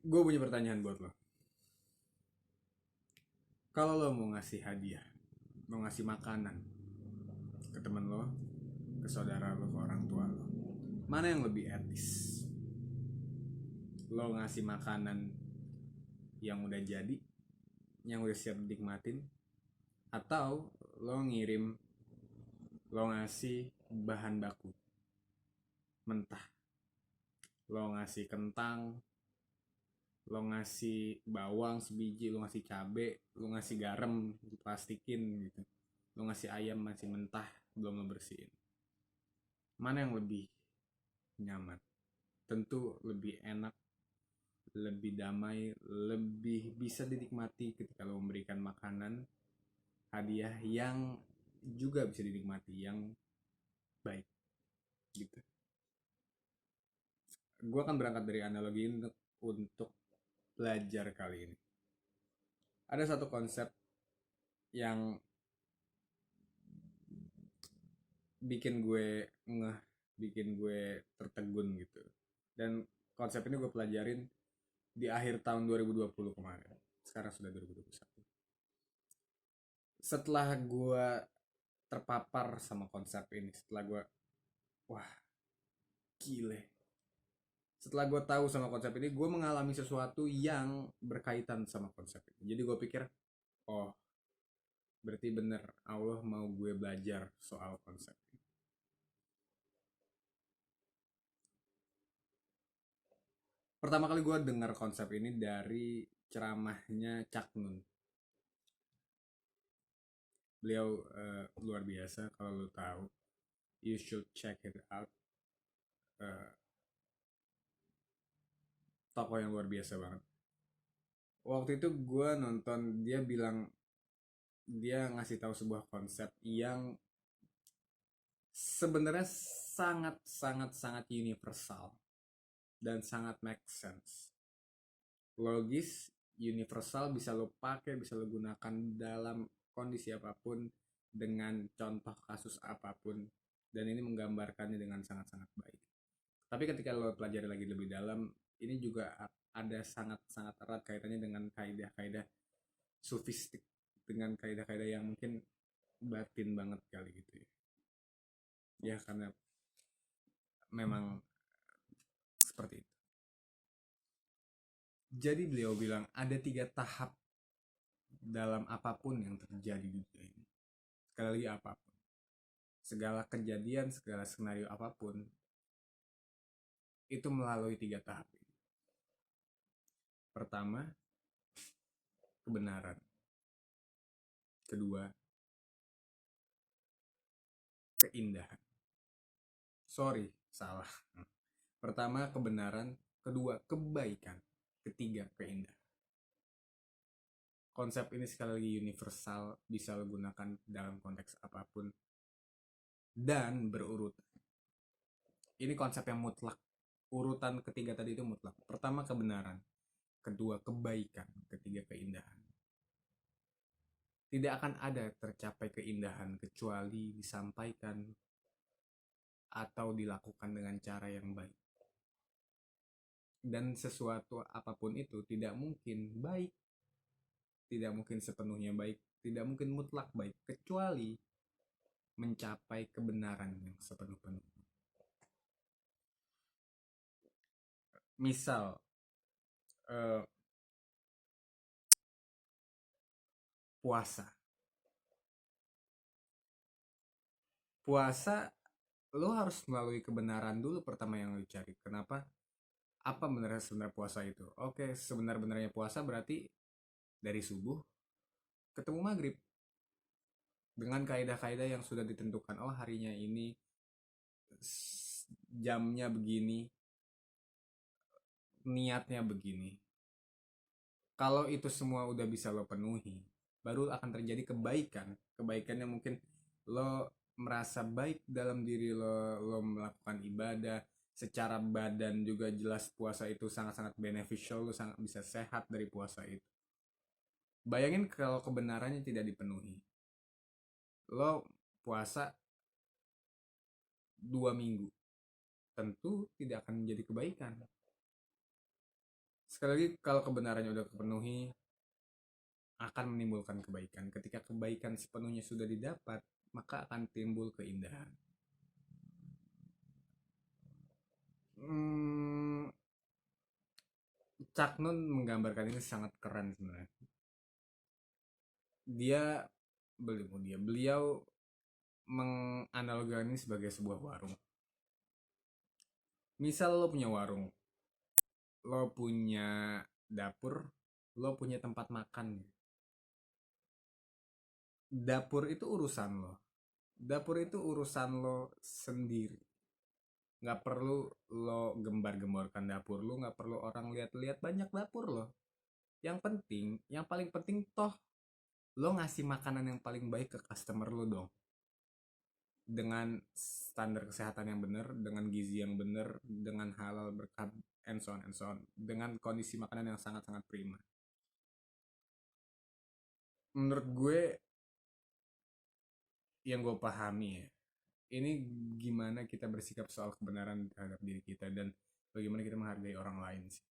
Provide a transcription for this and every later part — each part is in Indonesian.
Gue punya pertanyaan buat lo. Kalau lo mau ngasih hadiah, mau ngasih makanan ke temen lo, ke saudara lo, ke orang tua lo, mana yang lebih etis? Lo ngasih makanan yang udah jadi, yang udah siap dinikmatin, atau lo ngirim, lo ngasih bahan baku mentah, lo ngasih kentang, lo ngasih bawang sebiji, lo ngasih cabe, lo ngasih garam diplastikin gitu, lo ngasih ayam masih mentah belum lo bersihin, mana yang lebih nyaman? Tentu lebih enak, lebih damai, lebih bisa dinikmati ketika lo memberikan makanan hadiah yang juga bisa dinikmati, yang baik gitu. Gue akan berangkat dari analogi untuk belajar kali ini. Ada satu konsep yang bikin gue ngeh, bikin gue tertegun gitu. Dan konsep ini gue pelajarin di akhir tahun 2020 kemarin. Sekarang sudah 2021. Setelah gue terpapar sama konsep ini, setelah gue, wah gile. Setelah gue tahu sama konsep ini, gue mengalami sesuatu yang berkaitan sama konsep ini. Jadi gue pikir, oh berarti bener Allah mau gue belajar soal konsep ini. Pertama kali gue dengar konsep ini dari ceramahnya Cak Nun. Beliau luar biasa, kalau lo tahu, you should check it out. Uh, Tokoh yang luar biasa banget. Waktu itu gue nonton, dia bilang, dia ngasih tahu sebuah konsep yang sebenarnya sangat sangat sangat universal dan sangat make sense. Logis, universal, bisa lo pakai, bisa lo gunakan dalam kondisi apapun, dengan contoh kasus apapun, dan ini menggambarkannya dengan sangat-sangat baik. Tapi ketika lo pelajari lagi lebih dalam, ini juga ada sangat-sangat erat kaitannya dengan kaidah-kaidah sofistik, dengan kaidah-kaidah yang mungkin batin banget kali gitu ya. Ya karena memang seperti itu. Jadi beliau bilang ada 3 tahap dalam apapun yang terjadi di dunia ini. Sekali lagi apapun. Segala kejadian, segala skenario apapun, itu melalui 3 tahap ini. Pertama, kebenaran. Kedua, keindahan. Sorry, salah. Pertama, kebenaran. Kedua, kebaikan. Ketiga, keindahan. Konsep ini sekali lagi universal, bisa lo gunakan dalam konteks apapun, dan berurutan. Ini konsep yang mutlak. Urutan ketiga tadi itu mutlak. Pertama, kebenaran. Kedua, kebaikan. Ketiga, keindahan. Tidak akan ada tercapai keindahan kecuali disampaikan atau dilakukan dengan cara yang baik. Dan sesuatu apapun itu tidak mungkin baik, tidak mungkin sepenuhnya baik, tidak mungkin mutlak baik, kecuali mencapai kebenaran yang sepenuh-penuhnya. Misal, eh, puasa. Puasa, lo harus melalui kebenaran dulu pertama yang lo cari. Kenapa? Apa sebenarnya puasa itu? Oke, sebenar-benarnya puasa berarti dari subuh ketemu maghrib, dengan kaidah-kaidah yang sudah ditentukan. Oh, harinya ini jamnya begini, niatnya begini. Kalau itu semua udah bisa lo penuhi, baru akan terjadi kebaikan. Kebaikannya mungkin lo merasa baik dalam diri lo, lo melakukan ibadah secara badan juga. Jelas puasa itu sangat-sangat beneficial, lo sangat bisa sehat dari puasa itu. Bayangin kalau kebenarannya tidak dipenuhi, lo puasa 2 minggu, tentu tidak akan menjadi kebaikan. Sekali lagi, kalau kebenarannya udah kepenuhi, akan menimbulkan kebaikan. Ketika kebaikan sepenuhnya sudah didapat, maka akan timbul keindahan. hmm, Cak Nun menggambarkan ini sangat keren sebenarnya. Dia beliau menganalogikan ini sebagai sebuah warung. Misal lo punya warung, lo punya dapur, lo punya tempat makan. Dapur itu urusan lo. Dapur itu urusan lo sendiri. Nggak perlu lo gembar-gemborkan dapur lo, nggak perlu orang lihat-lihat banyak dapur lo. Yang penting, yang paling penting toh lo ngasih makanan yang paling baik ke customer lo dong, dengan standar kesehatan yang benar, dengan gizi yang benar, dengan halal berkah, and so on and so on, dengan kondisi makanan yang sangat-sangat prima. Menurut gue, yang gue pahami ya, ini gimana kita bersikap soal kebenaran terhadap diri kita dan bagaimana kita menghargai orang lain sih.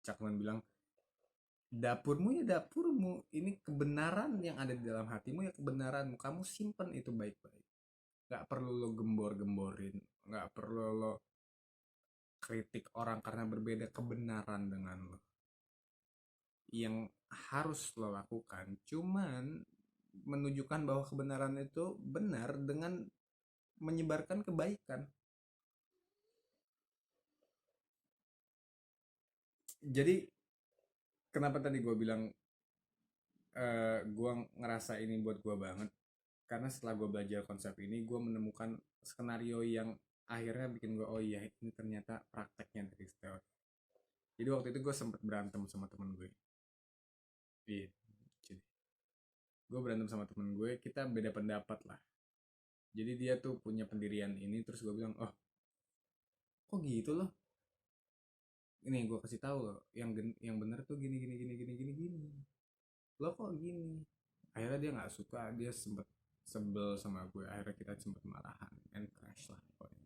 Cakman bilang, dapurmu ya dapurmu, ini kebenaran yang ada di dalam hatimu ya kebenaranmu, kamu simpen itu baik-baik. Nggak perlu lo gembor-gemborin, nggak perlu lo kritik orang karena berbeda kebenaran dengan lo. Yang harus lo lakukan cuman menunjukkan bahwa kebenaran itu benar dengan menyebarkan kebaikan. Jadi kenapa tadi gue bilang gue ngerasa ini buat gue banget, karena setelah gue belajar konsep ini, gue menemukan skenario yang akhirnya bikin gue, oh iya ini ternyata prakteknya dari teori. Jadi waktu itu gue sempet berantem sama temen gue. Iya, jadi gue berantem sama temen gue, kita beda pendapat lah. Jadi dia tuh punya pendirian ini, terus gue bilang, oh kok gitu loh, ini gue kasih tahu loh, yang bener tuh gini gini gini gini gini gini, lo kok gini. Akhirnya dia nggak suka, dia sempet sebel sama gue, akhirnya kita sempet marahan and crash lah pokoknya.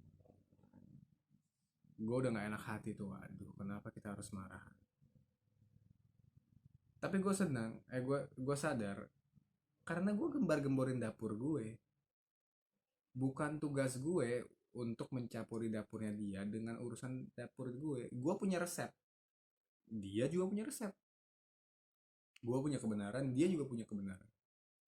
Gue udah nggak enak hati tuh, waduh kenapa kita harus marah. Tapi gue senang, gue sadar, karena gue gembar-gemborin dapur gue, bukan tugas gue untuk mencampuri dapurnya dia dengan urusan dapur gue punya resep, dia juga punya resep, gue punya kebenaran, dia juga punya kebenaran,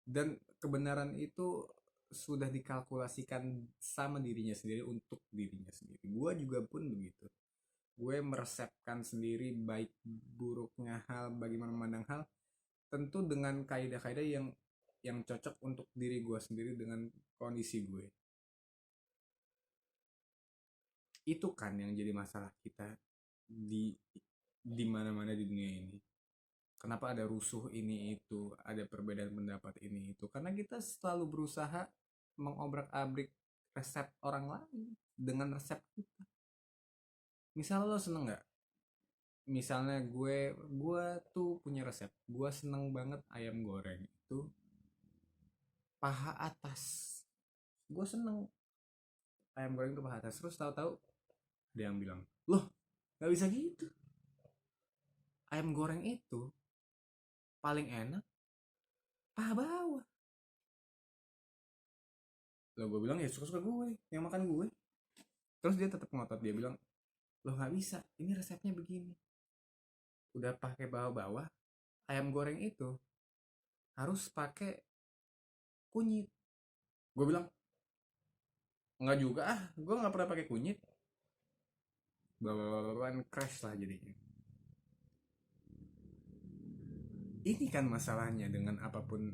dan kebenaran itu sudah dikalkulasikan sama dirinya sendiri untuk dirinya sendiri. Gue juga pun begitu, gue meresepkan sendiri baik buruknya hal, bagaimana memandang hal, tentu dengan kaidah-kaidah yang cocok untuk diri gue sendiri dengan kondisi gue. Itu kan yang jadi masalah kita di mana-mana di dunia ini. Kenapa ada rusuh ini itu, ada perbedaan pendapat ini itu, karena kita selalu berusaha mengobrak-abrik resep orang lain dengan resep kita. Misalnya lo seneng nggak, misalnya gue tuh punya resep, gue seneng banget ayam goreng itu paha atas, gue seneng ayam goreng itu paha atas. Terus tahu-tahu ada yang bilang, loh nggak bisa gitu, ayam goreng itu paling enak paha bawah. Lo gue bilang ya suka-suka gue, yang makan gue. Terus dia tetap ngotot, dia bilang, lo nggak bisa, ini resepnya begini, udah pakai bawah-bawah, ayam goreng itu harus pakai kunyit. Gue bilang, nggak juga ah, gue nggak pernah pakai kunyit. Bawaan crash lah jadinya. Ini kan masalahnya dengan apapun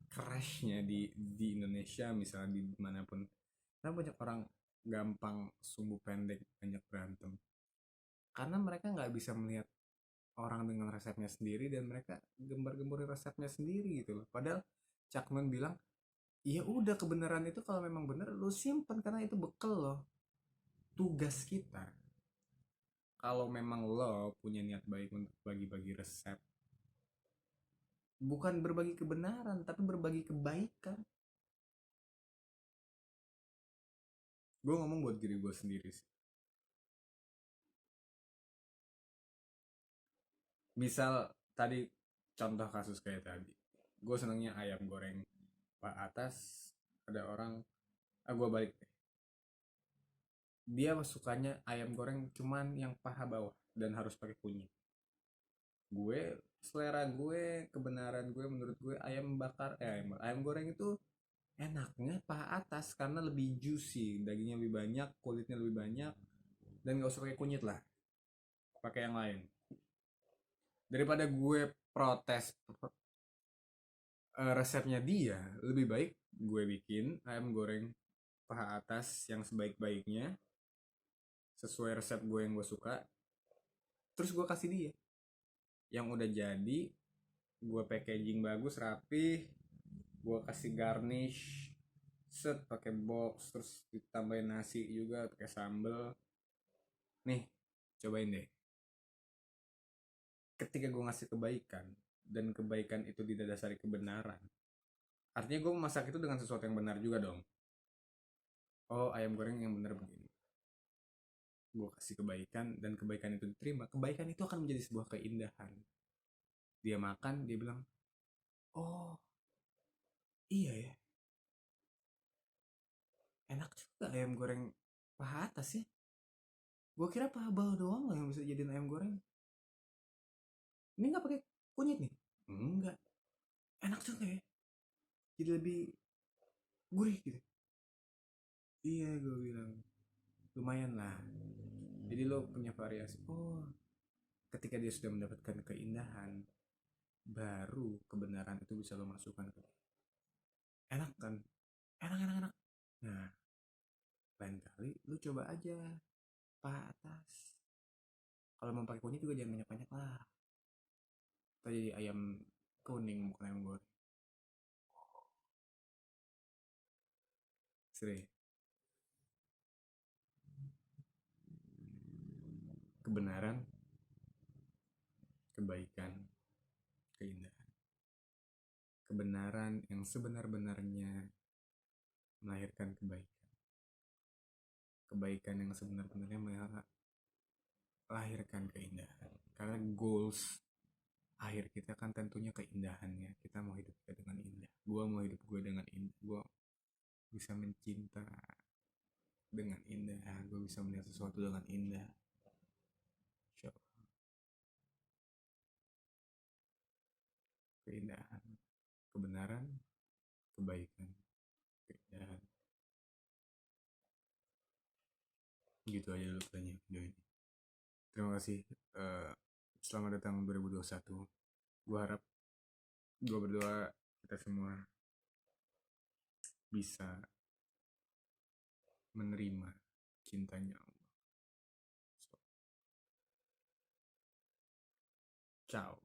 crashnya di Indonesia, misalnya di manapun, karena banyak orang gampang sumbu pendek, banyak berantem karena mereka nggak bisa melihat orang dengan resepnya sendiri, dan mereka gembar-gemborin resepnya sendiri gitu loh. Padahal Cakman bilang, ya udah kebenaran itu kalau memang benar lo simpan karena itu bekal lo. Tugas kita, kalau memang lo punya niat baik untuk bagi-bagi resep, bukan berbagi kebenaran tapi berbagi kebaikan. Gue ngomong buat diri gue sendiri sih. Misal tadi contoh kasus kayak tadi, gue senengnya ayam goreng pak atas, ada orang, gue balik deh, dia sukanya ayam goreng cuman yang paha bawah dan harus pakai kunyit. Gue, selera gue, kebenaran gue, menurut gue ayam bakar, ayam goreng itu enaknya paha atas karena lebih juicy, dagingnya lebih banyak, kulitnya lebih banyak, dan gak usah pakai kunyit lah, pakai yang lain. Daripada gue protes resepnya dia, lebih baik gue bikin ayam goreng paha atas yang sebaik-baiknya, sesuai resep gue yang gue suka, terus gue kasih dia yang udah jadi, gue packaging bagus rapi, gue kasih garnish set pakai box, terus ditambahin nasi juga pakai sambel. Nih, cobain deh. Ketika gue ngasih kebaikan dan kebaikan itu tidak dasari kebenaran, artinya gue memasak itu dengan sesuatu yang benar juga dong. Oh, ayam goreng yang benar begini, gue kasih kebaikan dan kebaikan itu diterima, kebaikan itu akan menjadi sebuah keindahan. Dia makan, dia bilang, oh iya ya, enak juga ayam goreng paha atas ya, gue kira paha bawah doang loh yang bisa jadiin ayam goreng, ini nggak pakai kunyit nih, enggak, enak juga ya, jadi lebih gurih gitu. Iya, gue bilang lumayan lah, jadi lo punya variasi. Oh, ketika dia sudah mendapatkan keindahan, baru kebenaran itu bisa lo masukkan ke dia. Enak kan, enak enak enak. Nah, lain kali lu coba aja paha atas, kalau mau pakai kunyit juga jangan banyak banyak lah, tadi ayam kuning bukan ayam goreng. Seri, kebenaran, kebaikan, keindahan. Kebenaran yang sebenar-benarnya melahirkan kebaikan, kebaikan yang sebenar-benarnya melahirkan keindahan, karena goals akhir kita kan tentunya keindahannya. Kita mau hidup kita dengan indah, gue mau hidup gue dengan indah, gue bisa mencinta dengan indah, gue bisa melihat sesuatu dengan indah. So, keindahan, kebenaran, kebaikan, keindahan, gitu aja dulu tanya video ini. Terima kasih. Eh, Selamat datang 2021. Gue harap, gue berdoa kita semua bisa menerima cintanya Allah. So, ciao.